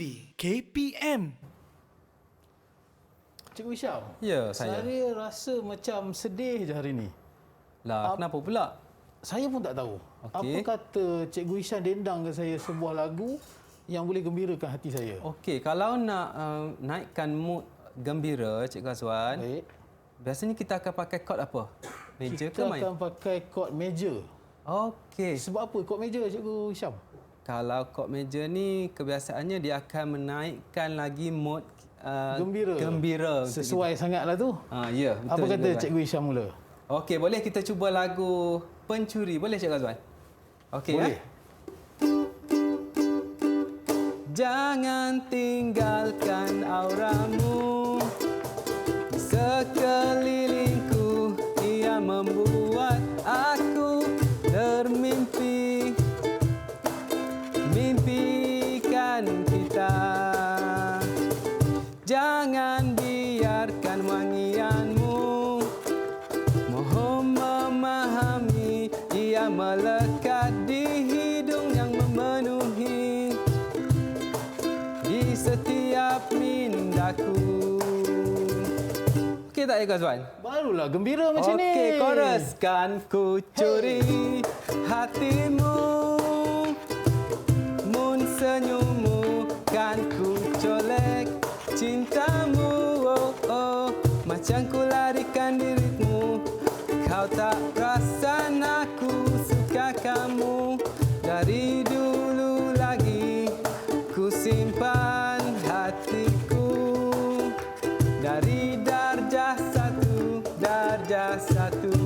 DTV KPM. Cikgu Syam. Ya, saya. Saya rasa macam sedih je hari ni. Lah, kenapa pula? Saya pun tak tahu. Okey. Apa kata Cikgu Isyam dendang ke saya sebuah lagu yang boleh gembirakan hati saya. Okey, kalau nak naikkan mood gembira, Cikgu Azwan, Baik. biasanya kita akan pakai kod apa? Meja ke Kita main? akan pakai kod meja. Okey. Sebab apa kod meja Cikgu Isyam? Kalau kod meja ni kebiasaannya dia akan menaikkan lagi mood gembira. Sesuai sangatlah tu. Ya, betul. Apa kata Cikgu Azwan. Cikgu Isyam mula? Okey, boleh kita cuba lagu Pencuri. Boleh Cikgu Azwan? Okey, Boleh. Jangan tinggalkan auramu, sekelilingku ia membuat aku termimpi. Mimpikan kita, jangan biarkan wangianmu, mohon memahami, ia melekat di hidung yang memenuhi di setiap mindaku. Okey tak Cikgu Azwan? Barulah gembira macam ni. Okey, chorus. Kan ku curi hatimu, mun senyummu, kan ku colek cintamu. Oh, oh, macam ku larikan dirimu, kau tak perasan aku suka kamu. Dari dulu lagi ku simpan hatiku, dari darjah satu, darjah satu.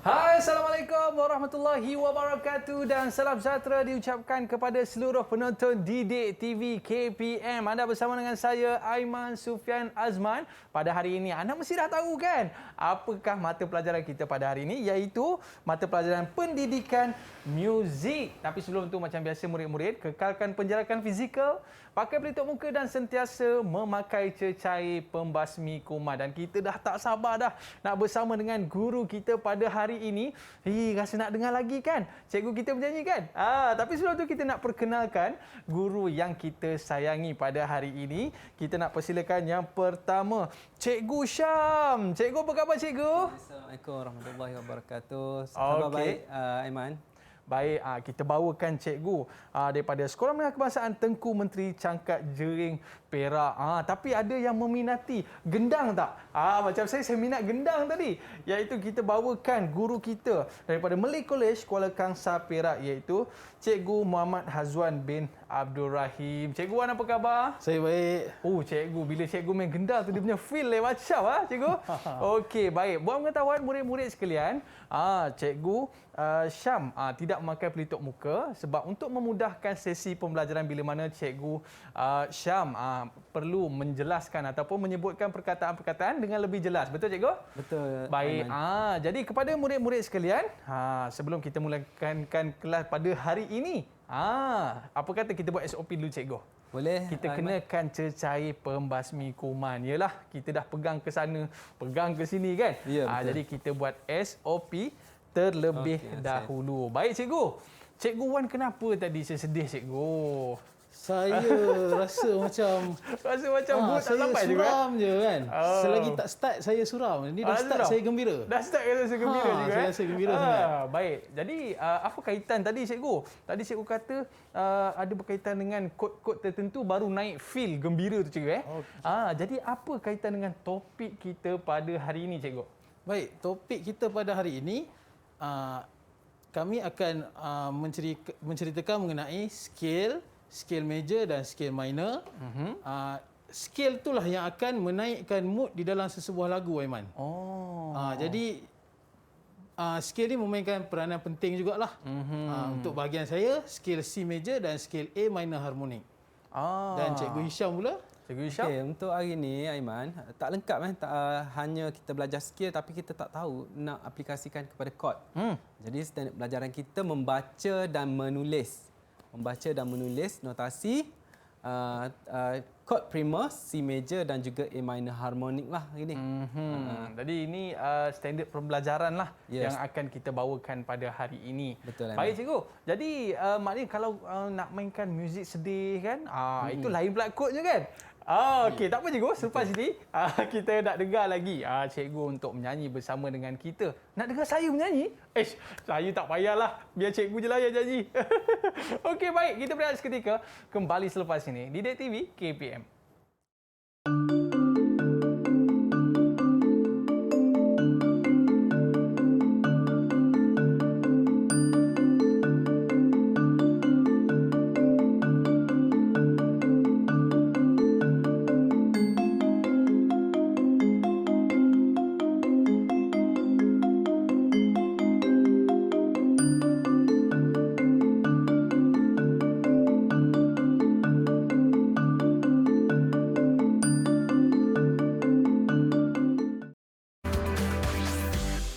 Hai, Assalamualaikum warahmatullahi wabarakatuh dan salam sejahtera diucapkan kepada seluruh penonton Didik TV KPM. Anda bersama dengan saya, Aiman Sufian Azman. Pada hari ini, anda mesti dah tahu kan apakah mata pelajaran kita pada hari ini, iaitu mata pelajaran pendidikan muzik. Tapi sebelum itu, macam biasa murid-murid, kekalkan penjarakan fizikal, pakai pelitup muka dan sentiasa memakai cecair pembasmi kuman. Dan kita dah tak sabar dah nak bersama dengan guru kita pada hari ini. Rasa nak dengar lagi kan cikgu kita bernyanyi kan? Tapi sebelum tu kita nak perkenalkan guru yang kita sayangi pada hari ini. Kita nak persilakan yang pertama, Cikgu Syam. Cikgu, apa khabar cikgu? Assalamualaikum warahmatullahi wabarakatuh. Khabar baik, Aiman? Baik, kita bawakan cikgu daripada Sekolah Menengah Kebangsaan Tengku Menteri Cangkat Jering Perak. Tapi ada yang meminati gendang tak? Macam saya minat gendang tadi. Iaitu kita bawakan guru kita daripada Malay College Kuala Kangsar Perak, iaitu Cikgu Muhammad Hazwan bin Abdul Rahim. Cikgu Wan, apa khabar? Saya baik. Oh, cikgu, bila cikgu main gendang tu dia punya feel lain macam cikgu. Okey, baik. Buat pengetahuan murid-murid sekalian, Cikgu Syam tidak memakai pelitup muka sebab untuk memudahkan sesi pembelajaran bila mana Cikgu Syam perlu menjelaskan ataupun menyebutkan perkataan-perkataan dengan lebih jelas. Betul cikgu? Betul. Baik. Jadi kepada murid-murid sekalian, sebelum kita mulakan kelas pada hari ini, apa kata kita buat SOP dulu cikgu? Boleh. Kita kenakan cecair pembasmi kuman. Yalah, kita dah pegang ke sana, pegang ke sini kan? Ya, betul. Jadi kita buat SOP terlebih dahulu. Baik cikgu. Cikgu Wan, kenapa tadi saya sedih cikgu? Saya rasa macam mood tak sampai saya juga. suram je kan. Selagi tak start saya suram. Ni dah start suram. saya gembira. Dah start rasa gembira juga. Saya rasa gembira sangat. Baik. Jadi apa kaitan tadi cikgu? Tadi cikgu kata ada berkaitan dengan kod-kod tertentu baru naik feel gembira tu cikgu Jadi apa kaitan dengan topik kita pada hari ini cikgu? Baik, topik kita pada hari ini kami akan menceritakan mengenai scale major dan scale minor. scale itulah yang akan menaikkan mood di dalam sesebuah lagu, Aiman. Jadi scale ni memainkan peranan penting jugalah. Untuk bahagian saya, scale C major dan scale A minor harmonic. Dan Cikgu Hisham pula. Cikgu Hisham. Okay, untuk hari ni Aiman, tak lengkap hanya kita belajar skill tapi kita tak tahu nak aplikasikan kepada chord. Jadi standard pelajaran kita membaca dan menulis. Membaca dan menulis notasi chord primer, C major dan juga A minor harmonic lah hari ni. Jadi ini standard pembelajaran lah yang akan kita bawakan pada hari ini. Betul. Baik cikgu. Jadi maknanya kalau nak mainkan muzik sedih kan, itu lain pula kodnya kan? Okey, tak apa cikgu. Selepas ini kita nak dengar lagi cikgu untuk menyanyi bersama dengan kita. Nak dengar saya menyanyi? Saya tak payahlah. Biar cikgu je lah yang nyanyi. Okey, baik. Kita berehat seketika. Kembali selepas ini di Didik TV KPM.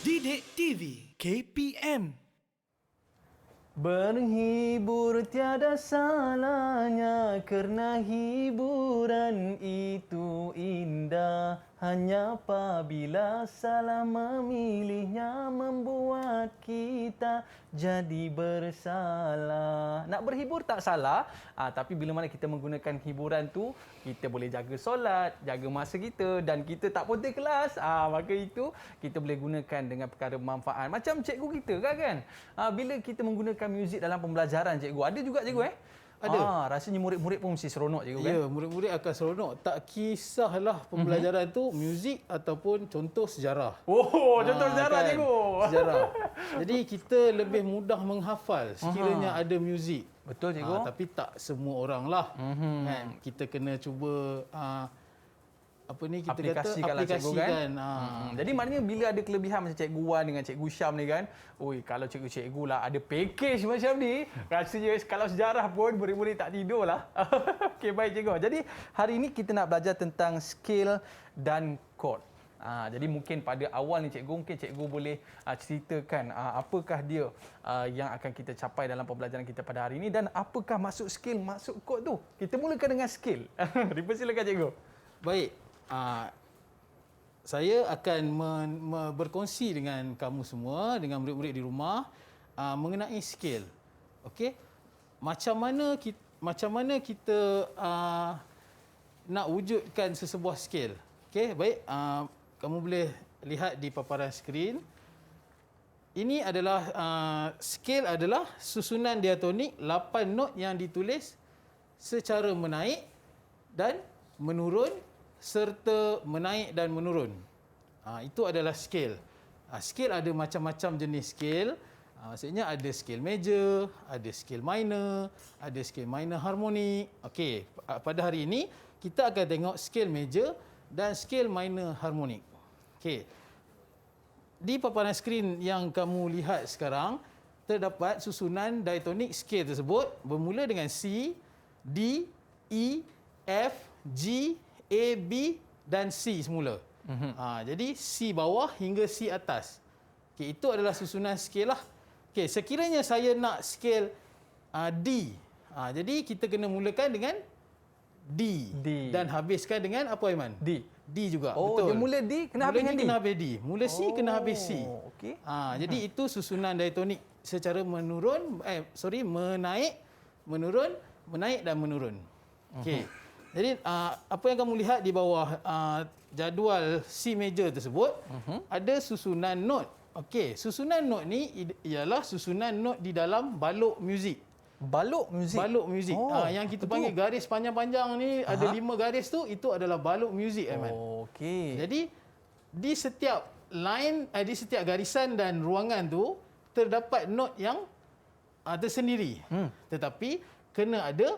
Didik TV KPM. Berhibur tiada salahnya kerana hiburan itu indah. Hanya apabila salah memilihnya membuat kita jadi bersalah. Nak berhibur tak salah, tapi bila mana kita menggunakan hiburan tu, kita boleh jaga solat, jaga masa kita dan kita tak potong kelas. Maka itu kita boleh gunakan dengan perkara manfaat. Macam cikgu kita kan? Bila kita menggunakan muzik dalam pembelajaran cikgu, ada juga cikgu Ada. Rasanya murid-murid pun mesti seronok cikgu kan? Ya, murid-murid akan seronok. Tak kisahlah pembelajaran tu muzik ataupun contoh sejarah. Contoh sejarah cikgu. Sejarah. Jadi kita lebih mudah menghafal sekiranya ada muzik. Betul cikgu. Tapi tak semua orang lah. Kan? Kita kena cuba kita aplikasikan. Jadi maknanya bila ada kelebihan macam Cikgu Wan dengan Cikgu Syam ni kan, kalau cikgu-cikgu lah ada package macam ni, rasanya kalau sejarah pun murid-murid tak tidur lah. Okey, baik cikgu. Jadi hari ini kita nak belajar tentang scale dan chord. Jadi mungkin pada awal ni cikgu boleh ceritakan apakah dia yang akan kita capai dalam pembelajaran kita pada hari ini dan apakah maksud scale, maksud chord tu. Kita mulakan dengan scale. Dipersilakan cikgu. Baik. Saya akan berkongsi dengan kamu semua, dengan murid-murid di rumah mengenai scale. Okey? Macam mana kita nak wujudkan sesebuah scale. Okey, baik. Kamu boleh lihat di paparan skrin. Ini adalah scale adalah susunan diatonik 8 not yang ditulis secara menaik dan menurun serta menaik dan menurun. Itu adalah scale. Scale ada macam-macam jenis scale. Maksudnya ada scale major, ada scale minor, ada scale minor harmonic. Okey, pada hari ini kita akan tengok scale major dan scale minor harmonic. Okey. Di paparan skrin yang kamu lihat sekarang, terdapat susunan diatonik scale tersebut bermula dengan C, D, E, F, G, A, B dan C semula. Jadi C bawah hingga C atas. Okey, itu adalah susunan scale lah. Okey, sekiranya saya nak scale D. Jadi kita kena mulakan dengan D. Dan habiskan dengan apa Aiman? D juga. Betul. Dia mula D kena habis dengan D. Kena habis D. Mula C kena habis C. Okey. Jadi itu susunan diatonik secara menaik, menurun, menaik dan menurun. Okey. Jadi apa yang kamu lihat di bawah jadual C major tersebut ada susunan not. Okey, susunan not ni ialah susunan not di dalam balok muzik. Balok muzik. Balok muzik. Yang kita panggil garis panjang-panjang ni ada 5 garis tu, itu adalah balok muzik Aiman. Okey. Jadi di setiap line, di setiap garisan dan ruangan tu terdapat not yang tersendiri. Tetapi kena ada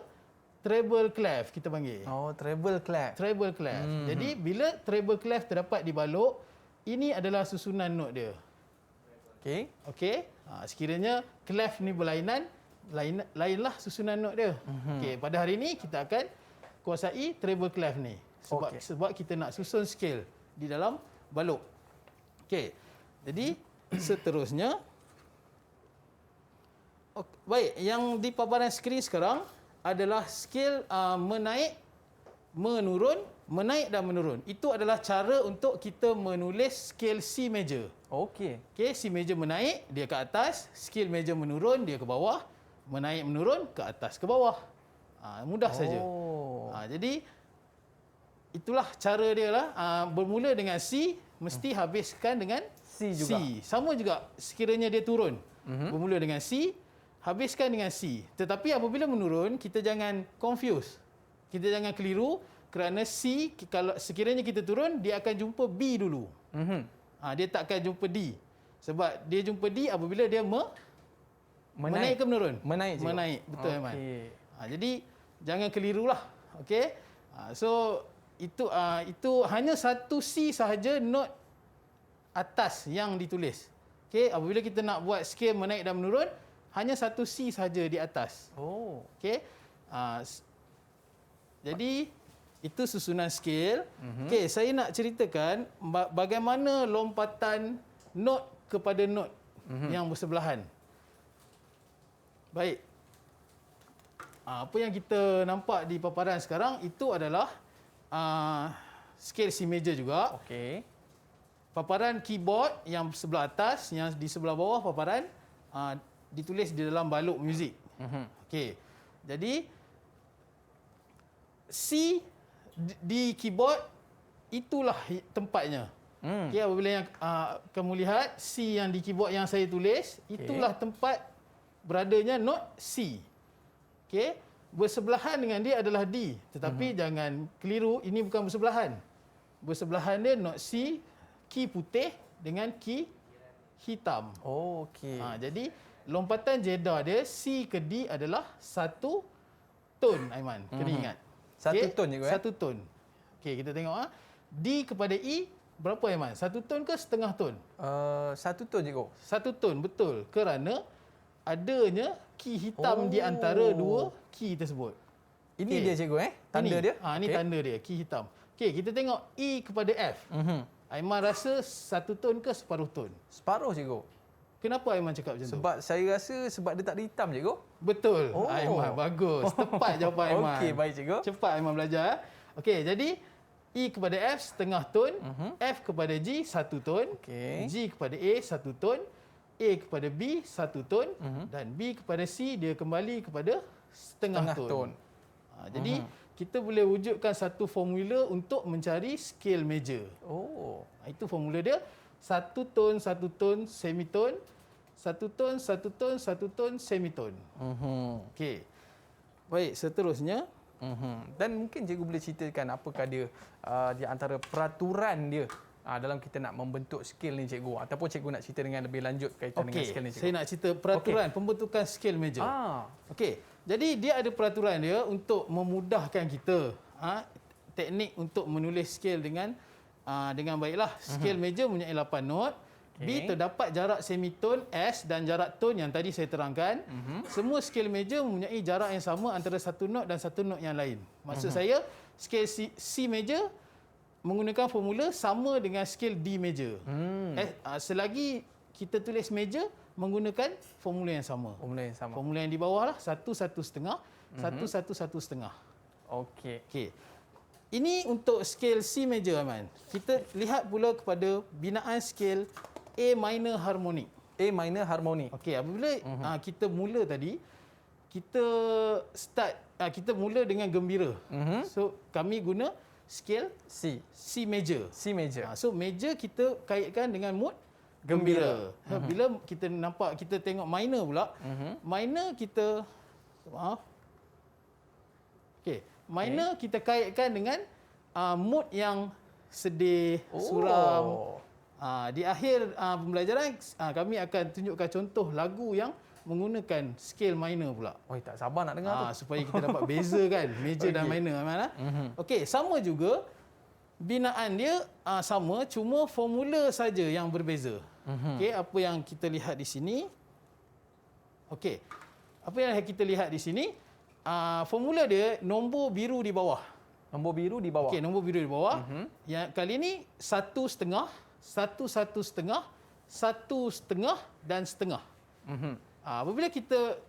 treble clef kita panggil. Oh, treble clef. Treble clef. Jadi bila treble clef terdapat di balok, ini adalah susunan not dia. Okey. Okey. Sekiranya clef ni berlainan, lainlah susunan not dia. Okey, pada hari ini kita akan kuasai treble clef ni. Sebab kita nak susun scale di dalam balok. Okey. Jadi seterusnya baik, yang di paparan skrin sekarang adalah scale menaik, menurun, menaik dan menurun. Itu adalah cara untuk kita menulis scale C major. Okey. Okey, C major menaik, dia ke atas, scale major menurun, dia ke bawah, menaik menurun ke atas ke bawah. Mudah saja. Jadi itulah cara dia lah. Bermula dengan C, mesti habiskan dengan C juga. Sama juga sekiranya dia turun. Bermula dengan C, habiskan dengan C. Tetapi apabila menurun, kita jangan confuse. Kita jangan keliru kerana C, kalau sekiranya kita turun, dia akan jumpa B dulu. Dia tak akan jumpa D. Sebab dia jumpa D apabila dia menaik ke menurun? Menaik juga. Menaik, betul Okey. Aiman. Jadi jangan kelirulah. Okey. So itu hanya satu C sahaja not atas yang ditulis. Okey, apabila kita nak buat scale menaik dan menurun, hanya satu C sahaja di atas. Oh. Okey. Jadi itu susunan scale. Okey, saya nak ceritakan bagaimana lompatan not kepada not yang bersebelahan. Baik. Apa yang kita nampak di paparan sekarang itu adalah scale C major juga. Okey. Paparan keyboard yang sebelah atas, yang di sebelah bawah paparan ditulis di dalam balok muzik. Okey. Jadi C di keyboard itulah tempatnya. Okey, apabila yang kamu lihat C yang di keyboard yang saya tulis, itulah tempat beradanya not C. Okey, bersebelahan dengan dia adalah D, tetapi jangan keliru, ini bukan bersebelahan. Bersebelahan dia not C, key putih dengan key hitam. Oh, okey. Jadi lompatan jeda dia C ke D adalah satu tone, Aiman. Kena ingat. Satu Okey? tone je ke? Satu tone. Okey, kita tengok D kepada E berapa, Aiman? Satu tone ke setengah tone? Satu tone je kau. Satu tone, betul. Kerana adanya key hitam di antara dua key tersebut. Ini dia cikgu tanda dia. Ini tanda dia, key hitam. Okey, kita tengok E kepada F. Aiman rasa satu tone ke separuh tone? Separuh cikgu. Kenapa Aiman cakap macam tu? Sebab saya rasa sebab dia tak ada hitam cikgu. Betul. Aiman, bagus. Tepat jawapan Aiman. Okey, baik cikgu. Cepat Aiman belajar. Okey, jadi E kepada F setengah tone, F kepada G satu tone, Okey. G kepada A satu tone, A kepada B satu tone dan B kepada C dia kembali kepada setengah tone. Jadi kita boleh wujudkan satu formula untuk mencari scale major. Oh. Itu formula dia. Satu tone, semitone, satu tone, satu tone, semitone. Okey. Baik, seterusnya. Dan mungkin cikgu boleh ceritakan apakah dia di antara peraturan dia dalam kita nak membentuk skill ni cikgu, ataupun cikgu nak cerita dengan lebih lanjut kaitan dengan skill ni cikgu. Saya nak cerita peraturan pembentukan skill major. Okey. Jadi dia ada peraturan dia untuk memudahkan kita teknik untuk menulis skill dengan baiklah. Skill major mempunyai 8 not. B terdapat jarak semitone S dan jarak tone yang tadi saya terangkan. Semua skill major mempunyai jarak yang sama antara satu not dan satu not yang lain. Maksud saya skill C major menggunakan formula sama dengan skill D major. Selagi kita tulis major menggunakan formula yang sama. Formula yang sama. Formula yang di bawah lah 1 1 setengah, 1 1 1 setengah. Okey. Okey. Ini untuk scale C major, Aiman. Kita lihat pula kepada binaan scale A minor harmonic. A minor harmonic. Okey, apabila kita mula tadi, kita mula dengan gembira. So kami guna scale C major. C major. So major kita kaitkan dengan mood gembira. Bila kita tengok minor pula, minor kita minor kita kaitkan dengan mood yang sedih, suram. Di akhir pembelajaran kami akan tunjukkan contoh lagu yang menggunakan scale minor pula. Oi, tak sabar nak dengar tu. Supaya kita dapat beza kan major dan minor Aiman. Okey, sama juga binaan dia sama, cuma formula saja yang berbeza. Okey, apa yang kita lihat di sini? Okey. Apa yang kita lihat di sini? Formula dia nombor biru di bawah. Nombor biru di bawah. Okey, nombor biru di bawah. Yang kali ini 1,5, 1,1,5, 1,5 dan setengah. Apabila kita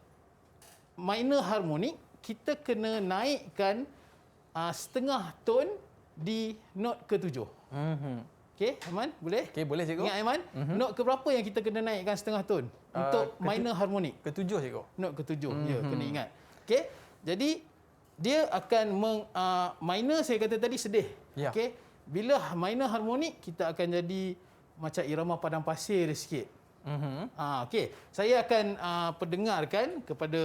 minor harmonik, kita kena naikkan setengah ton di not ke-7. Okey, Aiman, boleh? Okey, boleh cikgu. Ingat Aiman, not ke berapa yang kita kena naikkan setengah ton untuk minor harmonik? Ke-7 cikgu. Not ke-7. Ya, kena ingat. Okey. Jadi dia akan minor saya kata tadi sedih. Ya. Okey. Bila minor harmonik kita akan jadi macam irama padang pasir sikit. Okey. Saya akan perdengarkan kepada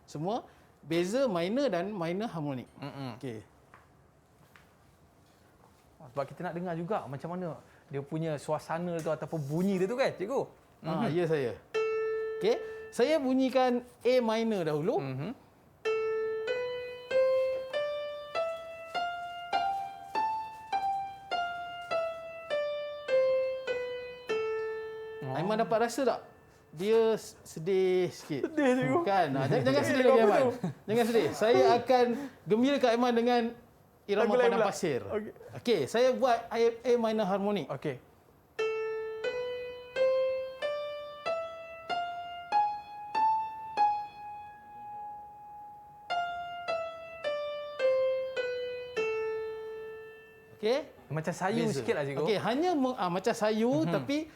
semua beza minor dan minor harmonik. Okey. Sebab kita nak dengar juga macam mana dia punya suasana tu ataupun bunyi dia tu kan, cikgu? Ya saya. Okey. Saya bunyikan A minor dahulu. Aiman dapat rasa tak? Dia sedih sikit. Sedih cikgu. Kan? Jangan sedih lagi Aiman. Jangan sedih. Saya akan gembirakan Aiman dengan irama Lagu lain padang pula. pasir. Okey. Okey, saya buat A minor harmonik. Okey. Okey? Macam sayu Beza. sikit lah cikgu. Okey, hanya macam sayu tapi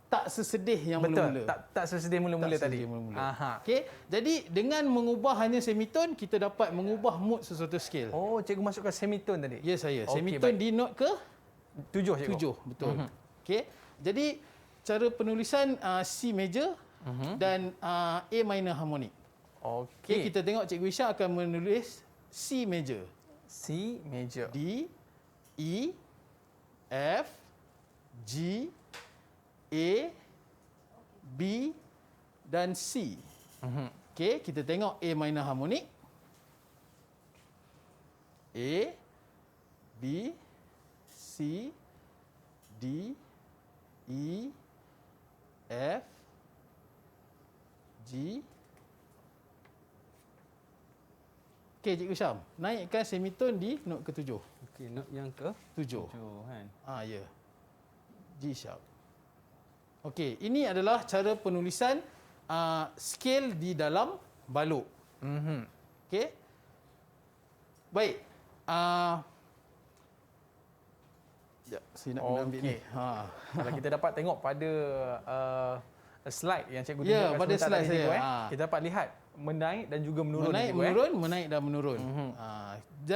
tak sesedih yang Betul. mula-mula. Tak sesedih mula-mula Tak tadi. sesedih mula-mula. Aha. Okey, jadi dengan mengubah hanya semitone, kita dapat mengubah mood sesuatu scale. Oh, cikgu masukkan semitone tadi. Ya saya. Okey, Semitone baik. di note ke 7 cikgu. 7, betul. Okey. Jadi cara penulisan C major dan A minor harmonik. Okey. Okey, kita tengok Cikgu Isha akan menulis C major. C major. D, E, F, G, A, B dan C. Okey, kita tengok A minor harmonik. A, B, C, D, E, F, G. Okey, Cikgu Syam, naikkan semitone di not ke-7. Okey, note yang ke 7. 7 kan. Ya. G sharp. Okey, ini adalah cara penulisan scale di dalam balok. Okey. Baik. Sekejap, saya nak kena ambil ni. Kalau kita dapat tengok pada slide yang cikgu Ya, tunjukkan pada sebentar slide tadi, cikgu, saya. kita dapat lihat menaik dan juga menurun. Menaik, cikgu, menurun, menaik dan menurun.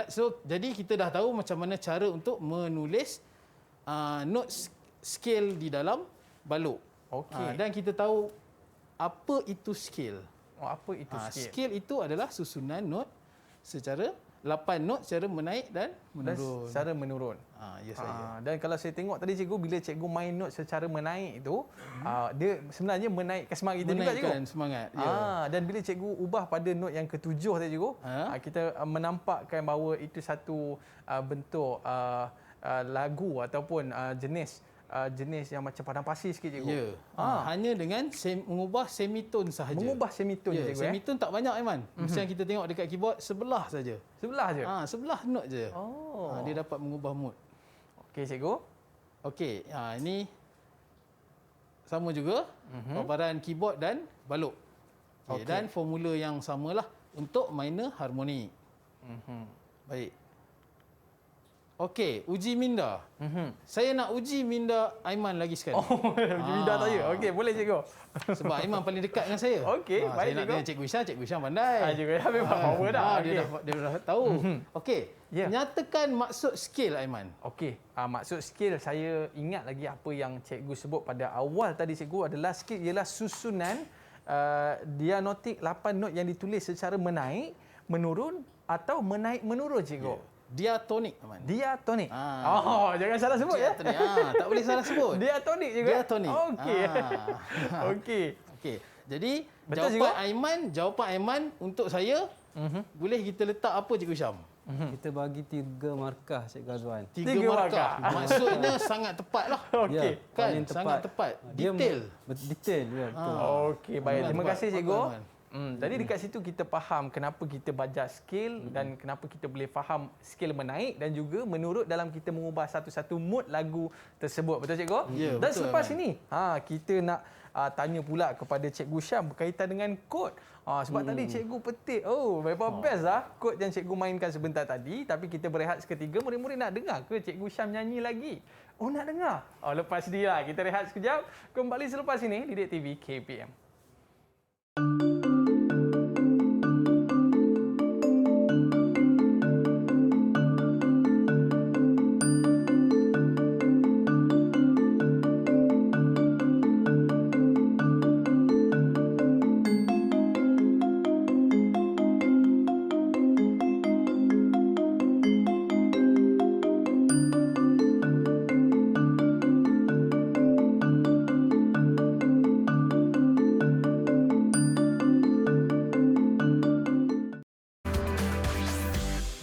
So, jadi kita dah tahu macam mana cara untuk menulis note scale di dalam balok. Okey. Dan kita tahu apa itu scale. Oh, apa itu scale? Scale itu adalah susunan not secara 8 not secara menaik dan Dan menurun. secara menurun. Ya saya. Dan kalau saya tengok tadi cikgu, bila cikgu main note secara menaik itu, dia sebenarnya menaikkan semangat kita juga cikgu. Menaikkan semangat. Ya. Dan bila cikgu ubah pada note yang ke-7 tadi cikgu, kita menampakkan bahawa itu satu bentuk lagu ataupun jenis yang macam padang pasir sikit cikgu. Ya. Hanya dengan mengubah semitone sahaja. Mengubah semitone Ya, cikgu. semitone tak banyak Aiman. Mesti yang kita tengok dekat keyboard sebelah saja. Sebelah je. Sebelah note je. Oh. Dia dapat mengubah mood. Okey cikgu. Okey, ini sama juga paparan keyboard dan balok. Okay. Okey. Dan formula yang samalah untuk minor harmonik. Baik. Okey, uji minda. Saya nak uji minda Aiman lagi sekali. Minda saya. Okey, boleh cikgu. Sebab Aiman paling dekat dengan saya. Okey, baik, Saya nak cikgu. tanya Cikgu Isha pandai. Cikgu dah memang power dah. Dia dah tahu. Okey, Ya. nyatakan maksud scale Aiman. Okey, maksud skill saya ingat lagi apa yang cikgu sebut pada awal tadi cikgu adalah skill ialah susunan dianotik 8 not yang ditulis secara menaik, menurun atau menaik menurun cikgu. Diatonik Aiman. Diatonik. Ah. Oh, jangan salah sebut ya. Diatonik. Tak boleh salah sebut. Diatonik juga. Diatonik. Okey. Okey. Okey. Jadi Betul, jawapan Aiman untuk saya boleh kita letak apa Cikgu Syam? Kita bagi 3 markah Cikgu Azwan. 3 Tiga markah. markah. Maksudnya sangat tepat lah. Okey. Kan? paling Sangat tepat. Dia Detail. Detail, ya, betul. Okey, baik. Terima Tepat. kasih cikgu. Aiman. Tadi dekat situ kita faham kenapa kita belajar skill dan kenapa kita boleh faham skill menaik dan juga menurut dalam kita mengubah satu-satu mood lagu tersebut. Betul cikgu? Ya, Dan betul, selepas Aiman. ini, kita nak tanya pula kepada Cikgu Syam berkaitan dengan kod. Sebab tadi cikgu petik, memang best lah kod yang cikgu mainkan sebentar tadi. Tapi kita berehat seketika, murid-murid nak dengar ke Cikgu Syam nyanyi lagi? Nak dengar? Lepas dia lah. Kita rehat sekejap. Kembali selepas ini di Didik TV KPM.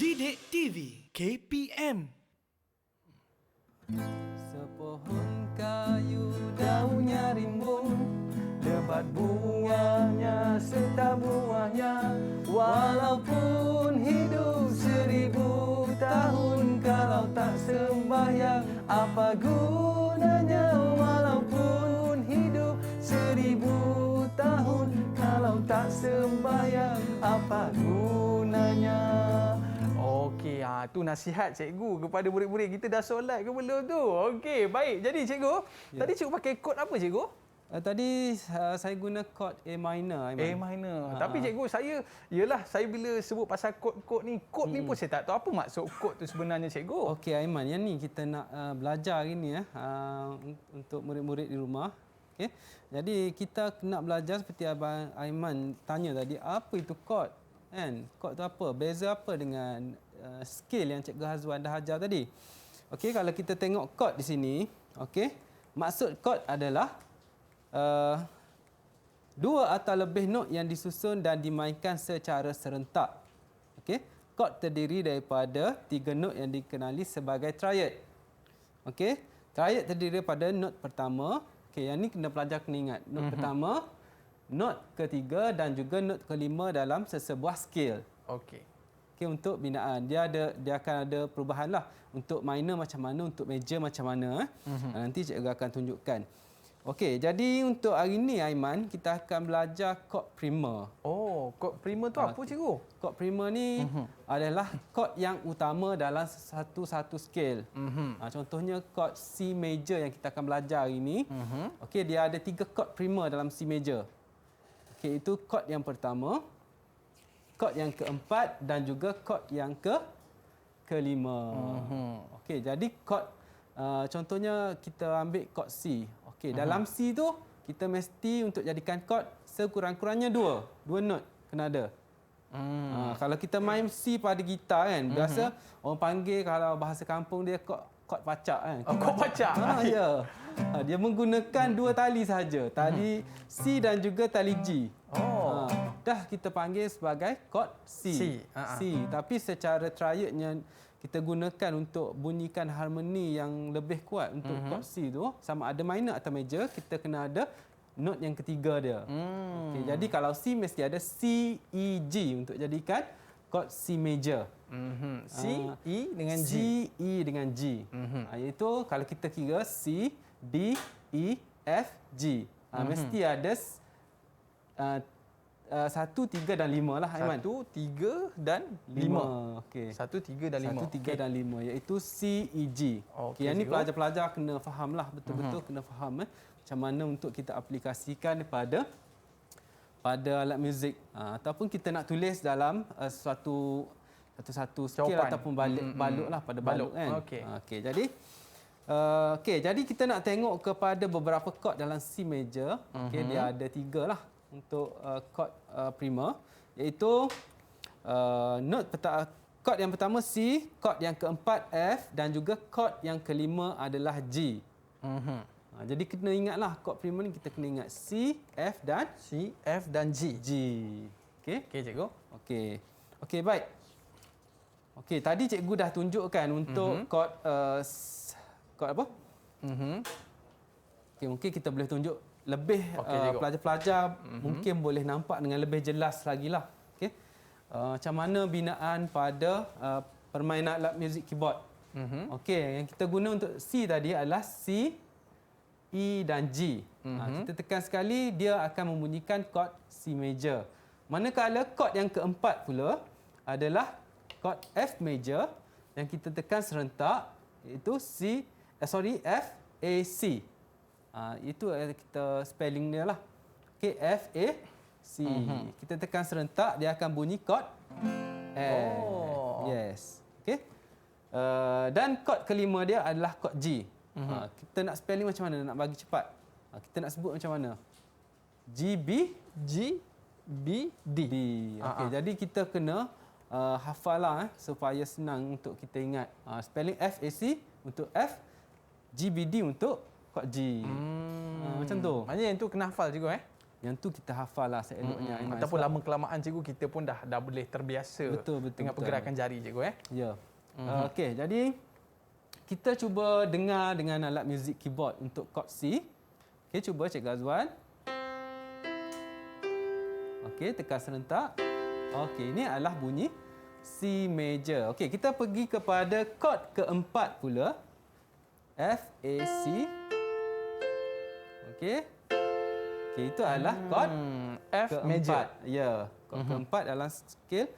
Didik TV KPM. Sepohon kayu daunnya rimbun, Lebat bunganya serta buahnya, walaupun hidup 1000 tahun, kalau tak sembahyang apa gunanya? Walaupun hidup 1000 tahun, kalau tak sembahyang apa gunanya? Okey, tu nasihat cikgu kepada murid-murid kita. Dah solat ke belum tu? Okey, baik. Jadi cikgu, tadi cikgu pakai kod apa cikgu? Tadi saya guna kod A minor. A minor. Tapi cikgu, saya bila sebut pasal kod-kod ni, kod ni pun saya tak tahu apa maksud kod tu sebenarnya cikgu. Okey Aiman, yang ni kita nak belajar hari ni untuk murid-murid di rumah. Okey. Jadi kita nak belajar seperti Abang Aiman tanya tadi, apa itu kod? Kan? Kod tu apa? Beza apa dengan skill yang Cikgu Hazwan dah ajar tadi? Okey, kalau kita tengok kod di sini, okey, maksud kod adalah dua atau lebih not yang disusun dan dimainkan secara serentak. Okey, kod terdiri daripada 3 not yang dikenali sebagai triad. Okey, triad terdiri daripada not pertama. Okey, yang ni kena pelajar kena ingat. Not pertama, not ketiga dan juga not kelima dalam sesebuah scale. Okey. Okey, untuk binaan dia akan ada perubahan lah. Untuk minor macam mana, untuk major macam mana. Nanti cikgu akan tunjukkan. Okey, jadi untuk hari ni Aiman, kita akan belajar kod primer. Kod primer tu apa cikgu? Kod primer ni adalah kod yang utama dalam satu scale. Contohnya kod C major yang kita akan belajar hari ni. Okey, dia ada 3 kod primer dalam C major. Okey, itu kod yang pertama, kod yang keempat dan juga kod yang kelima. Okey, jadi kod contohnya kita ambil kod C. Okey, dalam C tu kita mesti untuk jadikan kod sekurang-kurangnya 2 not kena ada. Kalau kita main C pada gitar kan, biasa orang panggil kalau bahasa kampung dia kod pacak kan. Kod pacak. Ya. Dia menggunakan 2 tali sahaja, tali C dan juga tali G. Dah kita panggil sebagai kod C. C. Tapi secara triadnya kita gunakan untuk bunyikan harmoni yang lebih kuat untuk kod C tu, sama ada minor atau major, kita kena ada not yang ketiga dia. Okay, jadi kalau C mesti ada C, E, G untuk jadikan kod C major. C, E dengan G. C, E dengan G. Iaitu kalau kita kira C, D, E, F, G. Mesti ada 1, 3 dan 5 lah Aiman. 1, 3 dan 5. Okey. 1, 3 dan 5. 1, 3 dan 5 iaitu C, E, G. Okey, Yang ni cikgu. pelajar-pelajar kena fahamlah betul-betul kena faham macam mana untuk kita aplikasikan pada alat muzik ataupun kita nak tulis dalam satu skill Jawapan. ataupun balut lah pada balut kan. Okey. Okey, jadi kita nak tengok kepada beberapa kod dalam C major. Okey, dia ada 3 lah untuk kod primer, iaitu kod yang pertama C, kod yang keempat F dan juga kod yang kelima adalah G. Jadi kena ingatlah chord primer ni kita kena ingat C, F dan C, F dan G. G. Okey? Okey, cikgu. Okey. Okey, baik. Okey, tadi cikgu dah tunjukkan untuk chord chord apa? Okey, mungkin kita boleh tunjuk lebih pelajar-pelajar mungkin boleh nampak dengan lebih jelas lagi lah. Okey. Macam mana binaan pada permainan alat muzik keyboard. Okey, yang kita guna untuk C tadi adalah C, E dan G. Kita tekan sekali, dia akan membunyikan chord C major. Manakala chord yang keempat pula adalah chord F major yang kita tekan serentak, iaitu F, A, C. Itu kita spelling dia lah. Okey, F, A, C. Kita tekan serentak, dia akan bunyi chord F. Yes. Okey. Dan chord kelima dia adalah chord G. Kita nak spelling macam mana? Nak bagi cepat. Kita nak sebut macam mana? G, B, D. Okey, jadi kita kena hafal lah supaya senang untuk kita ingat. Spelling F, A, C untuk F, G, B, D untuk chord G. Macam tu. Maknanya yang tu kena hafal cikgu Yang tu kita hafal lah seeloknya. Ataupun lama kelamaan cikgu kita pun dah boleh terbiasa dengan pergerakan jari cikgu Ya. Okey, jadi kita cuba dengar dengan alat muzik keyboard untuk chord C. Okey, cuba Cikgu Azwan. Okey, tekan serentak. Okey, ini adalah bunyi C major. Okey, kita pergi kepada chord keempat pula. F, A, C. Okey. Okey, itu adalah chord F keempat. major. Ya, chord keempat dalam scale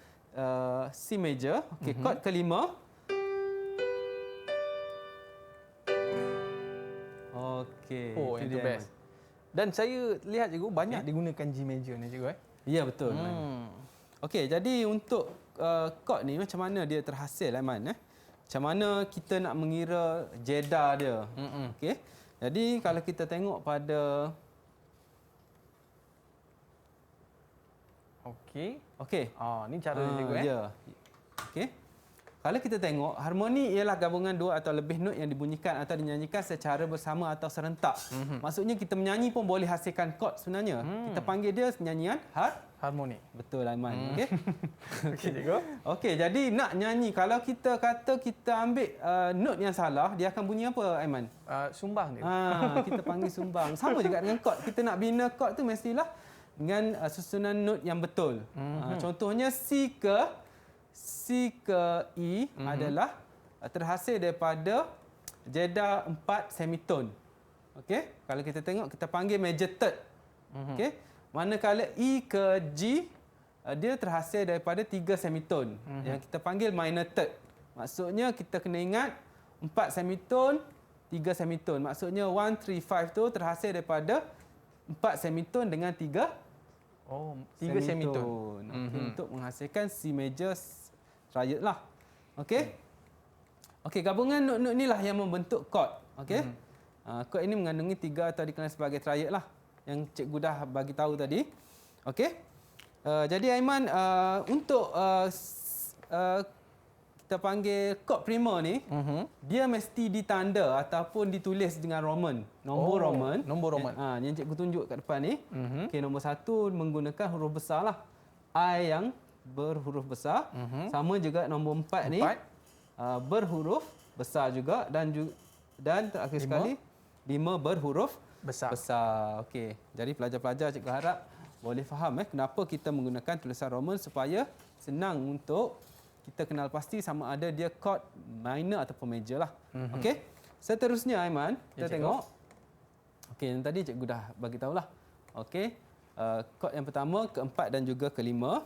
C major. Okey, chord kelima. Okey. Oh, yang tu dia, best. Dan saya lihat cikgu banyak digunakan G major ni cikgu Ya, betul. Okey, jadi untuk chord ni macam mana dia terhasil Aiman Macam mana kita nak mengira jeda dia. Okey. Jadi kalau kita tengok pada Okey. Ni cara dia cikgu Ya. Okey. Kalau kita tengok, harmoni ialah gabungan dua atau lebih not yang dibunyikan atau dinyanyikan secara bersama atau serentak. Maksudnya kita menyanyi pun boleh hasilkan chord sebenarnya. Kita panggil dia nyanyian harmoni. Betul Aiman. Okey. Okey cikgu. Okey, jadi nak nyanyi, kalau kita kata kita ambil not yang salah, dia akan bunyi apa Aiman? Sumbang dia. Kita panggil sumbang. Sama juga dengan chord. Kita nak bina chord tu mestilah dengan susunan not yang betul. Contohnya C ke E adalah terhasil daripada jeda 4 semitone. Okey? Kalau kita tengok, kita panggil major third. Okey? Manakala E ke G dia terhasil daripada 3 semitone yang kita panggil minor third. Maksudnya kita kena ingat 4 semitone, 3 semitone. Maksudnya 1 3 5 tu terhasil daripada 4 semitone dengan 3 3 semitone. Untuk menghasilkan C major triad lah. Okey. Okey, gabungan not-not inilah yang membentuk chord. Okey. Chord ini mengandungi 3 atau dikenal sebagai triad lah yang cikgu dah bagi tahu tadi. Okey. Jadi Aiman, untuk kita panggil chord primer ni, dia mesti ditanda ataupun ditulis dengan Roman, nombor Roman. Nombor Roman. Yang cikgu tunjuk kat depan ni. Okey, nombor 1 menggunakan huruf besar lah. I yang berhuruf besar. Sama juga nombor 4 ni berhuruf besar juga dan terakhir sekali 5 berhuruf besar. Okey. Jadi pelajar-pelajar cikgu harap boleh faham kenapa kita menggunakan tulisan Roman supaya senang untuk kita kenal pasti sama ada dia chord minor ataupun major lah. Okey. Seterusnya Aiman, kita tengok. Okey, yang tadi cikgu dah bagi tahulah. Okey. Chord yang pertama, keempat dan juga kelima.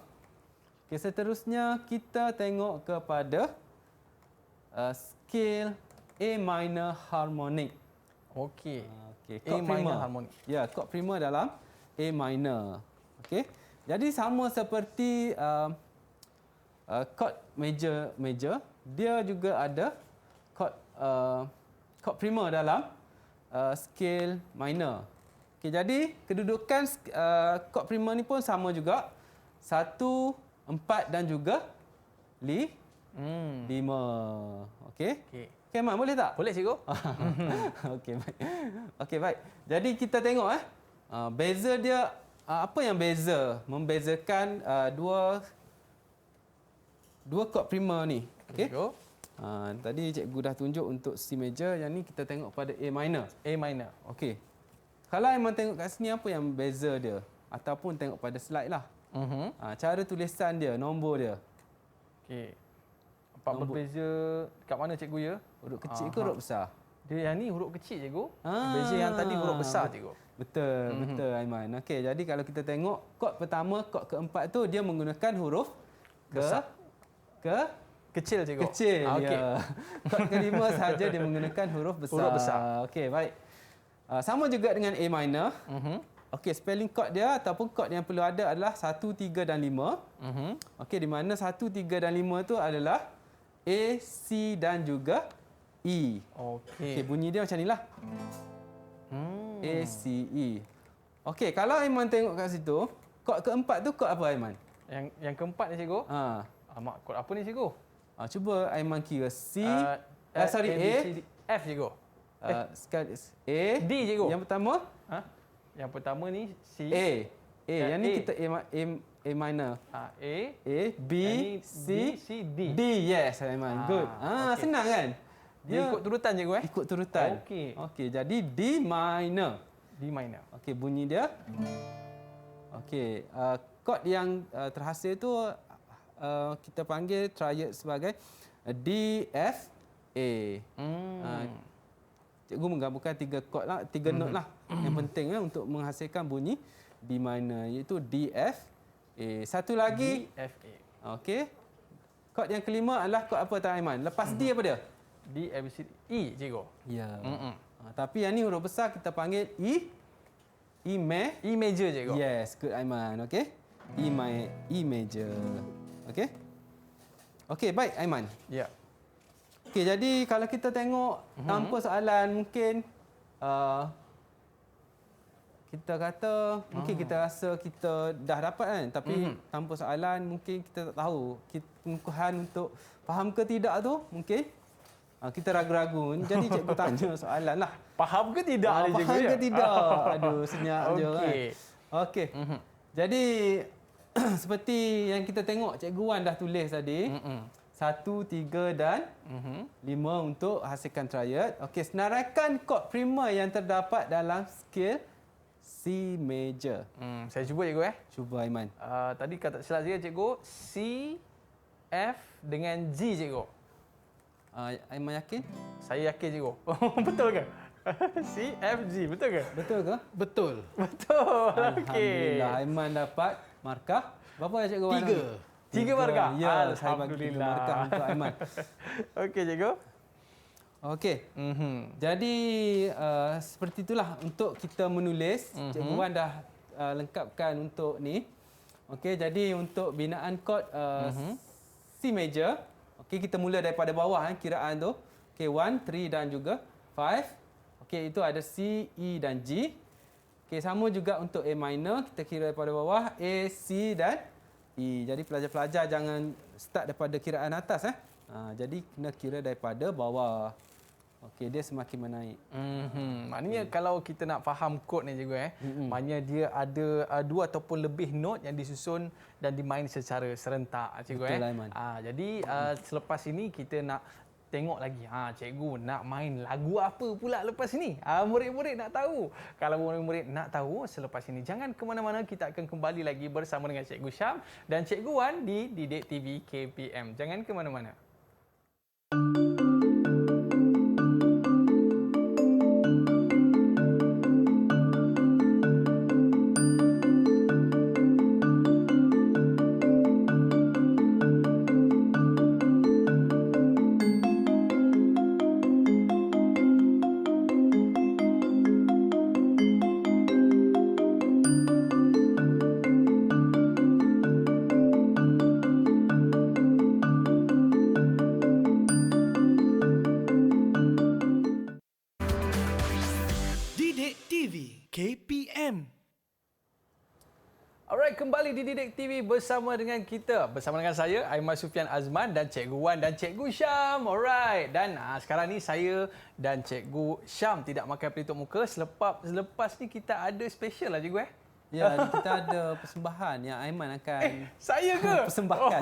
Okey, seterusnya kita tengok kepada scale A minor harmonic. Okey. Chord A minor harmonic. Ya, chord primer dalam A minor. Okey. Jadi sama seperti chord major, dia juga ada chord primer dalam scale minor. Okey, jadi kedudukan chord primer ni pun sama juga. 1, 4 dan juga 5. Okey. Okey, Okey, Aiman, boleh tak? Boleh cikgu? Okey, baik. Okey, baik. Jadi kita tengok beza dia, apa yang membezakan dua chord primer ni. Okey. Cikgu. Tadi cikgu dah tunjuk untuk C major, yang ni kita tengok pada A minor. A minor. Okey. Kalau Aiman tengok kat sini, apa yang beza dia? Ataupun tengok pada slide lah. Cara tulisan dia, nombor dia. Okey. Apa berbeza kat mana cikgu ya? Huruf kecil ke huruf besar? Dia yang ni huruf kecil cikgu. Beza yang tadi huruf besar cikgu. Betul, betul Aiman. Okey, jadi kalau kita tengok chord pertama, chord keempat tu dia menggunakan huruf Besar. Kecil cikgu. kecil. Okey. Ya. Chord kelima sahaja dia menggunakan huruf besar. Huruf besar. Okey, baik. Sama juga dengan A minor. Okey, spelling chord dia ataupun chord yang perlu ada adalah 1, 3 dan 5. Okey, di mana 1, 3 dan 5 tu adalah A, C dan juga E. Okey, Okey. bunyi dia macam inilah. A, C, E. Okey, kalau Aiman tengok kat situ, chord keempat tu chord apa Aiman? Yang keempat ni cikgu. Mak kod apa ni cikgu? Cuba Aiman kira C, sorry, B, A, C, D, F cikgu. sekali A. D cikgu. Yang pertama Ha? Yang pertama ni C. A. Yang ni A. kita A minor. A. A, B, Yang ni C, B, C, D. D. Yes, Aiman. Good. okey. Senang kan? Dia ikut turutan cikgu ikut turutan. Okey. Okey, jadi D minor. D minor. Okey, bunyi dia. Okey, chord yang terhasil tu kita panggil triad sebagai D, F, A. Cikgu menggabungkan 3 chord lah, 3 note lah. Yang penting untuk menghasilkan bunyi D minor, iaitu D, F, A. Satu lagi, D, F, A. okey. Chord yang kelima adalah chord apa tak Aiman? Lepas D apa dia? D, F, C, D, E cikgu. Ya. Tapi yang ni huruf besar kita panggil E. E major cikgu. Yes, good Aiman. Okey. E major. Okey. Okey, baik Aiman. Ya. Okey, jadi kalau kita tengok tanpa soalan mungkin kita kata mungkin kita rasa kita dah dapat kan, tapi tanpa soalan mungkin kita tak tahu pengukuhan untuk faham ke tidak tu mungkin kita ragu-ragu. Jadi cikgu tanya soalan lah. Faham ke tidak ni cikgu? Faham ya? ke tidak? Aduh, senyap je kan. Okey. Okey. Jadi seperti yang kita tengok Cikgu Wan dah tulis tadi. 1, 3 dan 5 untuk hasilkan triad. Okey, senaraikan chord primer yang terdapat dalam scale C major. Saya cuba cikgu Cuba Aiman. Tadi kata silap saya cikgu, C, F dengan G cikgu. Aiman yakin? Saya yakin cikgu. Betul ke? C, F, G, betul ke? Betul ke? Betul. Betul. Okey. Alhamdulillah Aiman dapat markah. Berapa ya Cikgu Wan? 3. 3 markah. Ya, saya bagi 3 markah untuk Aiman. Okey cikgu. Okey. Jadi seperti itulah untuk kita menulis. Cikgu Wan dah lengkapkan untuk ni. Okey, jadi untuk binaan chord C major, okey kita mula daripada bawah kiraan tu. Okey, 1, 3 dan juga 5. Okey, itu ada C, E dan G. Okey, sama juga untuk A minor, kita kira daripada bawah A, C dan E. Jadi pelajar-pelajar jangan start daripada kiraan atas jadi kena kira daripada bawah. Okey, dia semakin menaik. Maknanya kalau kita nak faham kod ni cikgu maknanya dia ada 2 ataupun lebih note yang disusun dan dimain secara serentak cikgu Betul, Aiman. Jadi selepas ini kita nak tengok lagi cikgu nak main lagu apa pula lepas ini. Murid-murid nak tahu. Kalau murid-murid nak tahu selepas ini, jangan ke mana-mana, kita akan kembali lagi bersama dengan Cikgu Syam dan Cikgu Wan di Didik TV KPM. Jangan ke mana-mana. Didik TV bersama dengan kita. Bersama dengan saya, Aiman Sufian Azman dan Cikgu Wan dan Cikgu Syam. Alright. Dan sekarang ni saya dan Cikgu Syam tidak makan pelitup muka. Selepas ni kita ada special lah Cikgu Ya, kita ada persembahan yang Aiman akan Saya ke? persembahkan.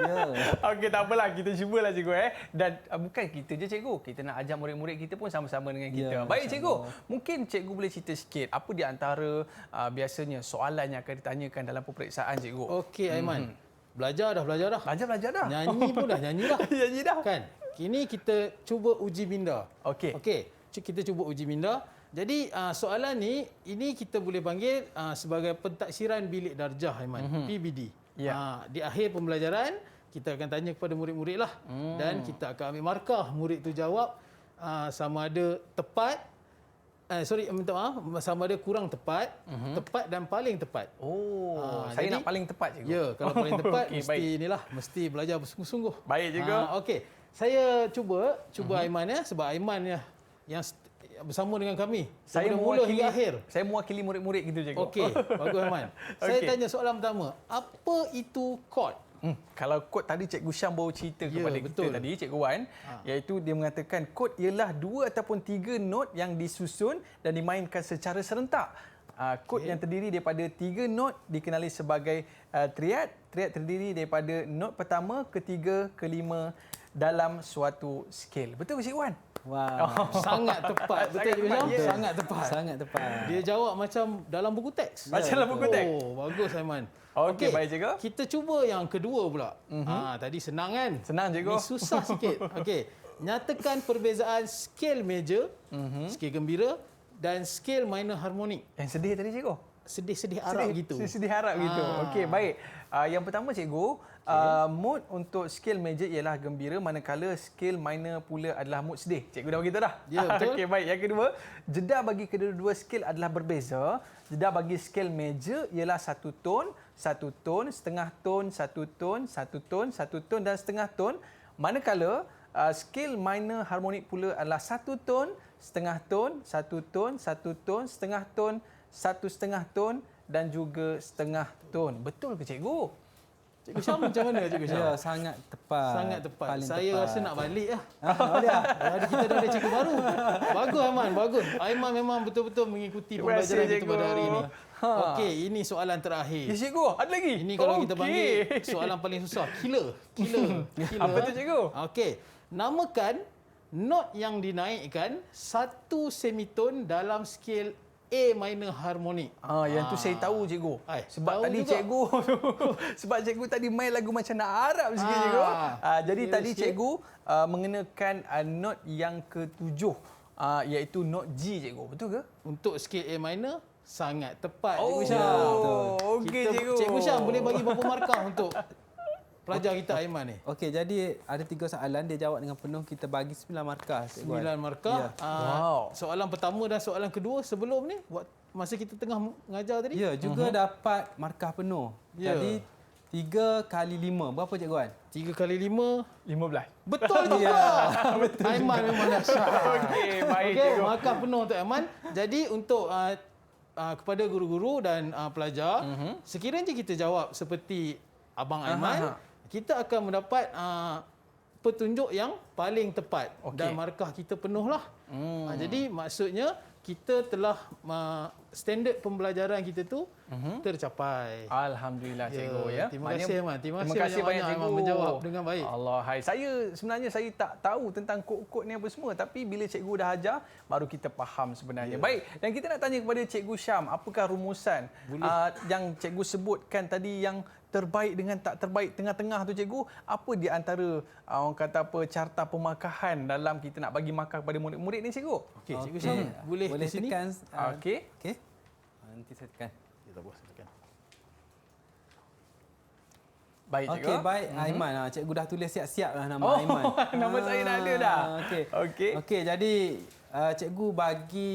Ya. Okey, tak apalah. Kita cubalah Cikgu Dan bukan kita je Cikgu. Kita nak ajar murid-murid kita pun sama-sama dengan kita. Ya, Baik Cikgu, insyaAllah. mungkin Cikgu boleh cerita sikit apa di antara biasanya soalan yang akan ditanyakan dalam peperiksaan Cikgu. Okey Aiman. Belajar dah. Belajar dah. Nyanyi pun dah nyanyi dah. Nyanyi dah. Kan? Kini kita cuba uji minda. Okey. Kita cuba uji minda. Jadi soalan ni ini kita boleh panggil sebagai pentaksiran bilik darjah Aiman, PBD. Ya. Di akhir pembelajaran kita akan tanya kepada murid-murid lah dan kita akan ambil markah murid tu jawab sama ada tepat minta maaf, sama ada kurang tepat, tepat dan paling tepat. Saya jadi- nak paling tepat Cikgu. Ya, kalau paling tepat Okey, mesti baik. inilah, mesti belajar bersungguh-sungguh. Baik Cikgu. Okey. Saya cuba Aiman sebab Aiman yang bersama dengan kami. Saya Mula mewakili hingga akhir. Saya mewakili murid-murid gitu Cikgu. Okey, bagus Aiman. Saya Okey. tanya soalan pertama, apa itu chord? Kalau kod tadi Cikgu Syam baru cerita Ya, kepada betul. kita tadi, Cikgu Wan, iaitu dia mengatakan kod ialah 2 ataupun 3 not yang disusun dan dimainkan secara serentak. Kod yang terdiri daripada 3 not dikenali sebagai triad. Triad terdiri daripada not pertama, ketiga, kelima dalam suatu skale. Betul ke Cikgu Wan? Wow. Sangat tepat. Betul Sangat Cikgu tepat, Syam? ya. Sangat tepat. Sangat tepat. Dia jawab macam dalam buku teks. Macam dalam buku teks? Oh, bagus Aiman. Okey, baik Cikgu. Kita cuba yang kedua pula. Tadi senang kan? Senang Cikgu. Ini susah sikit. Okey. Nyatakan perbezaan skale major, skale gembira dan skale minor harmonik. Yang sedih tadi Cikgu? Sedih-sedih Arab gitu. Sedih harap gitu. Okey, baik. Yang pertama Cikgu, mood untuk skale major ialah gembira manakala skale minor pula adalah mood sedih. Cikgu dah beritahu dah. Ya, betul. Okey, baik. Yang kedua, jeda bagi kedua-dua skale adalah berbeza. Jeda bagi skale major ialah 1 ton, 1 ton, setengah ton, 1 ton, 1 ton, 1 ton dan setengah ton. Manakala skale minor harmonik pula adalah 1 ton, setengah ton, 1 ton, 1 ton, setengah ton, 1,5 ton dan juga setengah ton. Betul ke Cikgu? Cikgu Syam macam mana Cikgu Syam? Ya, sangat tepat. Sangat tepat. Paling Saya tepat. rasa nak balik lah. Boleh ah. Hari kita dah ada cikgu baru. Bagus Aiman, bagus. Aiman memang betul-betul mengikuti Terima kasih, pembelajaran kita cikgu. pada hari ini. Okey, ini soalan terakhir. Ya Cikgu, ada lagi? Ini kalau kita Okey. panggil soalan paling susah. Killer. Apa tu Cikgu? Okey. Namakan not yang dinaikkan 1 semitone dalam skale A minor harmonik. Yang tu saya tahu Cikgu. Sebab tahu tadi juga. Cikgu sebab Cikgu tadi main lagu macam nak Arab sikit Cikgu. Jadi Ya, tadi sikit. Cikgu mengenakan not yang ke-7 iaitu not G Cikgu. Betul ke? Untuk skale A minor sangat tepat Oh, Cikgu Syam. okey, Kita- Cikgu. Cikgu Syam boleh bagi berapa markah untuk pelajar kita Aiman ni? Okey, jadi ada 3 soalan, dia jawab dengan penuh, kita bagi 9 markah. Cikgu Wan. 9 markah. Ya. Wow. Soalan pertama dan soalan kedua sebelum ni masa kita tengah mengajar tadi. Ya, juga dapat markah penuh. Ya. Jadi 3 kali 5. Berapa Cikgu Wan? 3 kali 5. 15. Betul juga. Aiman memang dahsyat. Okey, baik Okey, Cikgu. markah penuh untuk Aiman. Jadi untuk kepada guru-guru dan pelajar, sekiranya kita jawab seperti Abang Aiman, kita akan mendapat petunjuk yang paling tepat dan markah kita penuhlah. Jadi maksudnya kita telah standard pembelajaran kita tu tercapai. Alhamdulillah Cikgu ya. Terima kasih Aiman. Terima kasih banyak banyak-banyak Cikgu. Aiman menjawab dengan baik. Allah hai. Sebenarnya saya tak tahu tentang kod-kod ni apa semua, tapi bila Cikgu dah ajar baru kita faham sebenarnya. Baik, dan kita nak tanya kepada Cikgu Syam, apakah rumusan yang Cikgu sebutkan tadi yang terbaik dengan tak terbaik tengah-tengah tu Cikgu? Apa di antara orang kata apa carta pemakahan dalam kita nak bagi markah kepada murid-murid ni Cikgu? Okey, Cikgu Syam boleh di sini. tekan. Okey. Okey. Nanti saya tekan. Kita buat silakan. Baik Cikgu. Okey, baik. Aiman, cikgu dah tulis siap-siap lah nama Oh, Aiman. nama saya dah ada dah. Okey. Okey. Okey, jadi cikgu bagi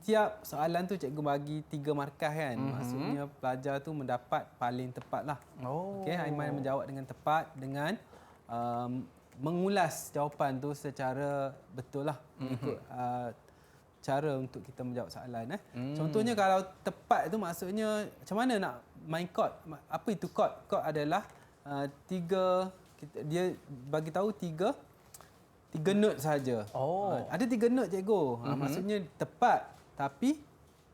setiap soalan tu cikgu bagi 3 markah kan. Maksudnya pelajar tu mendapat paling tepat lah. Oh. Okey, Aiman menjawab dengan tepat dengan mengulas jawapan tu secara betul lah. Mengikut cara untuk kita menjawab soalan. Contohnya kalau tepat tu maksudnya macam mana nak main chord. Apa itu chord? Chord adalah dia bagi tahu tiga note saja. Ada 3 note cikgu. Maksudnya tepat tapi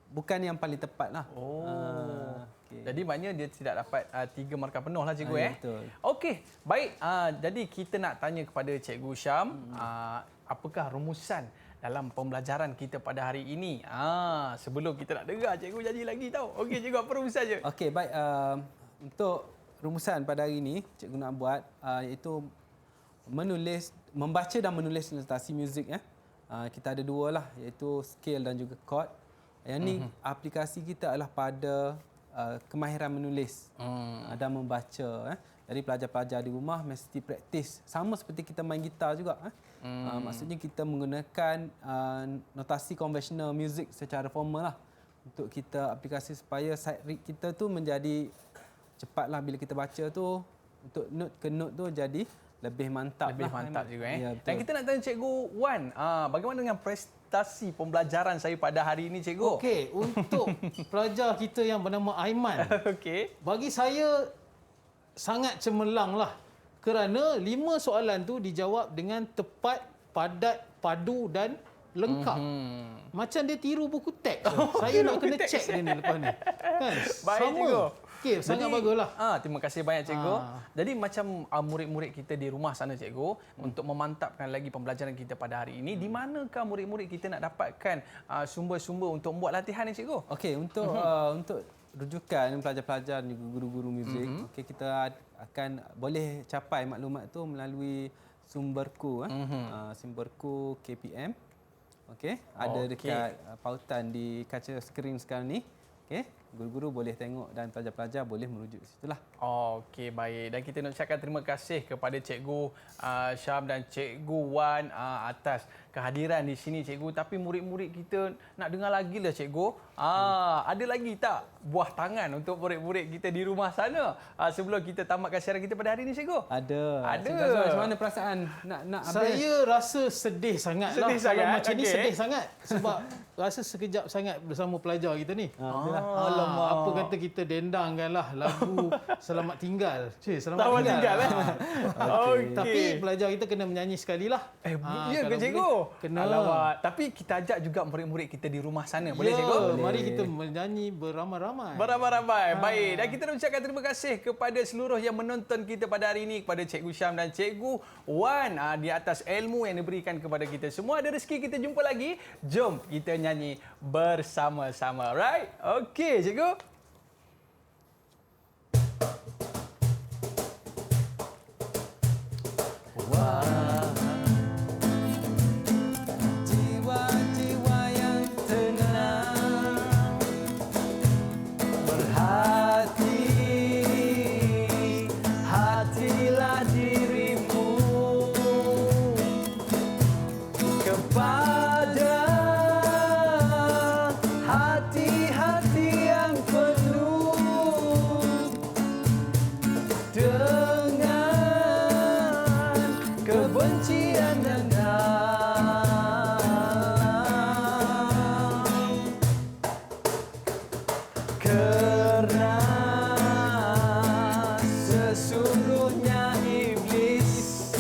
bukan yang paling tepat lah. Okay. Jadi maknanya dia tidak dapat 3 markah penuh lah cikgu Betul. Okey, baik. Jadi kita nak tanya kepada Cikgu Syam, apakah rumusan dalam pembelajaran kita pada hari ini? Sebelum kita nak dengar cikgu janji lagi tahu. Okey cikgu, apa rumusannya? Okey, baik. Untuk rumusan pada hari ini cikgu nak buat iaitu membaca dan menulis notasi muzik ya. Kita ada 2 lah, iaitu scale dan juga chord. Yang ni aplikasi kita adalah pada kemahiran menulis dan membaca. Jadi pelajar-pelajar di rumah mesti praktis. Sama seperti kita main gitar juga. Maksudnya kita menggunakan notasi konvensional muzik secara formal lah. Untuk kita aplikasi supaya sight read kita tu menjadi cepatlah bila kita baca tu. Untuk note ke note tu jadi lebih mantap. Lebih mantap juga. Ya, Dan kita nak tanya Cikgu Wan, bagaimana dengan prestasi pembelajaran saya pada hari ini cikgu? Okey, untuk pelajar kita yang bernama Aiman, Okey. bagi saya sangat cemerlang lah. Kerana 5 soalan tu dijawab dengan tepat, padat, padu dan lengkap. Macam dia tiru buku teks. Saya nak kena teks. check dia ni lepas ni. Kan? Baik, Sama. cikgu. Okey, sangat baguslah. Terima kasih banyak cikgu. Jadi macam murid-murid kita di rumah sana cikgu, untuk memantapkan lagi pembelajaran kita pada hari ini, di manakah murid-murid kita nak dapatkan sumber-sumber untuk membuat latihan ni cikgu? Okey, untuk rujukan pelajar-pelajar dan juga guru-guru muzik, okey, kita akan boleh capai maklumat tu melalui sumberku sumberku KPM. Okey, ada dekat pautan di kaca skrin sekarang ni. Okey, guru-guru boleh tengok dan pelajar-pelajar boleh merujuk di situlah. Okey, baik. Dan kita nak ucapkan terima kasih kepada Cikgu Syam dan Cikgu Wan atas kehadiran di sini cikgu. Tapi murid-murid kita nak dengar lagi lah cikgu. Ada lagi tak buah tangan untuk murid-murid kita di rumah sana sebelum kita tamatkan siaran kita pada hari ini cikgu? Ada. Ada. Cikgu Azwar, macam mana perasaan nak habis? Saya rasa sedih sangat lah. Sedih sangat, Kalau macam ni okey. sedih sangat. Sebab rasa sekejap sangat bersama pelajar kita ni. Alamak. Apa kata kita dendangkanlah lagu Selamat Tinggal. Selamat Selamat tinggal, Okey. Tapi pelajar kita kena menyanyi sekali lah. Ya ke kalau cikgu? boleh, kena. Alamak. Tapi kita ajak juga murid-murid kita di rumah sana. Boleh Ya, cikgu? mari kita menyanyi beramai-ramai. Beramai-ramai. Baik. Dan kita nak ucapkan terima kasih kepada seluruh yang menonton kita pada hari ini. Kepada Cikgu Syam dan Cikgu Wan di atas ilmu yang diberikan kepada kita semua. Ada rezeki kita jumpa lagi. Jom kita nyanyi bersama-sama. Right? Okey cikgu. Jiwa-jiwa yang tenang berhati, hatilah dirimu kepada hati-hati yang penuh dengan kebencian dan dendam. Kerana sesungguhnya iblis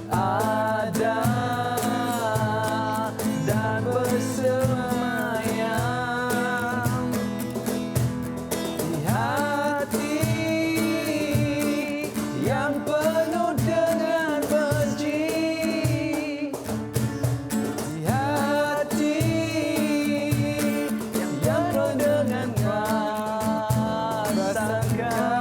ada dan bersemayam di hati yang penuh dengan benci, di hati yang penuh dengan prasangka.